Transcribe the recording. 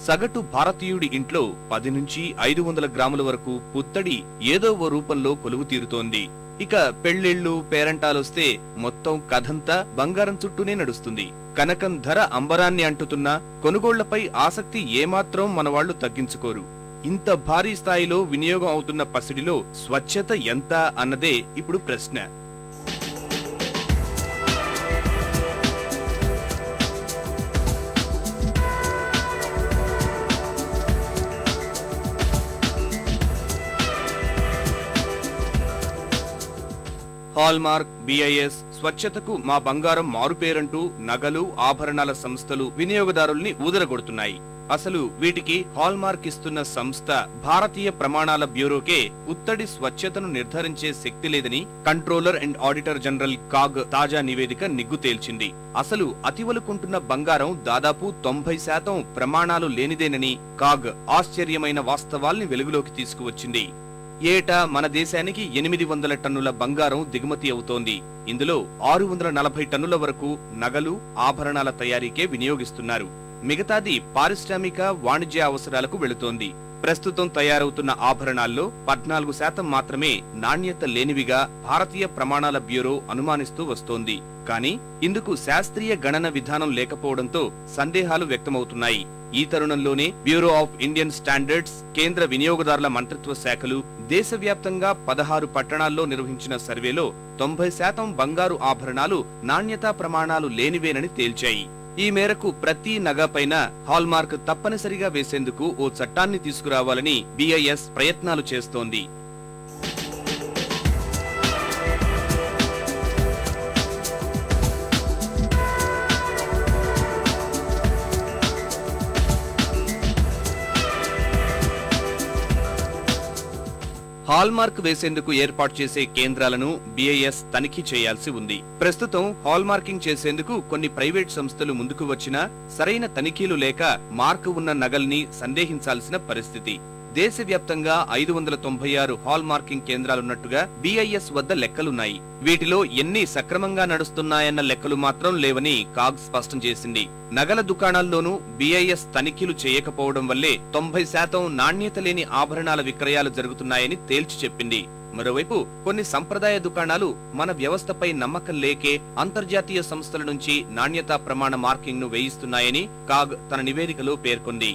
సగటు భారతీయుడి ఇంట్లో 10 నుంచి 500 గ్రాముల వరకు పుత్తడి ఏదో ఓ రూపంలో కొలువు తీరుతోంది. ఇక పెళ్లిళ్లు పేరంటాలొస్తే మొత్తం కథంతా బంగారం చుట్టూనే నడుస్తుంది. కనకం ధర అంబరాన్ని అంటుతున్నా కొనుగోళ్లపై ఆసక్తి ఏమాత్రం మనవాళ్లు తగ్గించుకోరు. ఇంత భారీ స్థాయిలో వినియోగం అవుతున్న పసిడిలో స్వచ్ఛత ఎంత అన్నదే ఇప్పుడు ప్రశ్న. హాల్మార్క్, బిఐఎస్ స్వచ్ఛతకు మా బంగారం మారుపేరంటూ నగలు, ఆభరణాల సంస్థలు వినియోగదారుల్ని ఊదరగొడుతున్నాయి. అసలు వీటికి హాల్మార్క్ ఇస్తున్న సంస్థ భారతీయ ప్రమాణాల బ్యూరోకే పుత్తడి స్వచ్ఛతను నిర్ధారించే శక్తి లేదని controller and auditor general CAG తాజా నివేదిక నిగ్గు తేల్చింది. అసలు అతివలుకుంటున్న బంగారం దాదాపు 90% ప్రమాణాలు లేనిదేనని కాగ్ ఆశ్చర్యమైన వాస్తవాల్ని వెలుగులోకి తీసుకువచ్చింది. ఏటా మన దేశానికి 800 టన్నుల బంగారం దిగుమతి అవుతోంది. ఇందులో 640 టన్నుల వరకు నగలు, ఆభరణాల తయారీకే వినియోగిస్తున్నారు. మిగతాది పారిశ్రామిక, వాణిజ్య అవసరాలకు వెళుతోంది. ప్రస్తుతం తయారవుతున్న ఆభరణాల్లో 14% మాత్రమే నాణ్యత లేనివిగా భారతీయ ప్రమాణాల బ్యూరో అనుమానిస్తూ వస్తోంది. కానీ ఇందుకు శాస్త్రీయ గణన విధానం లేకపోవడంతో సందేహాలు వ్యక్తమవుతున్నాయి. ఈ తరుణంలోనే బ్యూరో ఆఫ్ ఇండియన్ స్టాండర్డ్స్, కేంద్ర వినియోగదారుల మంత్రిత్వ శాఖలు దేశవ్యాప్తంగా 16 పట్టణాల్లో నిర్వహించిన సర్వేలో 90% బంగారు ఆభరణాలు నాణ్యతా ప్రమాణాలు లేనివేనని తేల్చాయి. ఈ మేరకు ప్రతి నగపైన హాల్మార్క్ తప్పనిసరిగా వేసేందుకు ఓ చట్టాన్ని తీసుకురావాలని బిఐఎస్ ప్రయత్నాలు చేస్తోంది. హాల్మార్క్ వేసేందుకు ఏర్పాటు చేసే కేంద్రాలను బిఐఎస్ తనిఖీ చేయాల్సి ఉంది. ప్రస్తుతం హాల్మార్కింగ్ చేసేందుకు కొన్ని ప్రైవేట్ సంస్థలు ముందుకు వచ్చినా సరైన తనిఖీలు లేక మార్కు ఉన్న నగల్ని సందేహించాల్సిన పరిస్థితి. దేశవ్యాప్తంగా 596 హాల్ మార్కింగ్ కేంద్రాలున్నట్టుగా బిఐఎస్ వద్ద లెక్కలున్నాయి. వీటిలో ఎన్ని సక్రమంగా నడుస్తున్నాయన్న లెక్కలు మాత్రం లేవని కాగ్ స్పష్టం చేసింది. నగల దుకాణాల్లోనూ బిఐఎస్ తనిఖీలు చేయకపోవడం వల్లే 90% నాణ్యత లేని ఆభరణాల విక్రయాలు జరుగుతున్నాయని తేల్చి చెప్పింది. మరోవైపు కొన్ని సంప్రదాయ దుకాణాలు మన వ్యవస్థపై నమ్మకం లేకే అంతర్జాతీయ సంస్థల నుంచి నాణ్యతా ప్రమాణ మార్కింగ్ ను వేయిస్తున్నాయని కాగ్ తన నివేదికలో పేర్కొంది.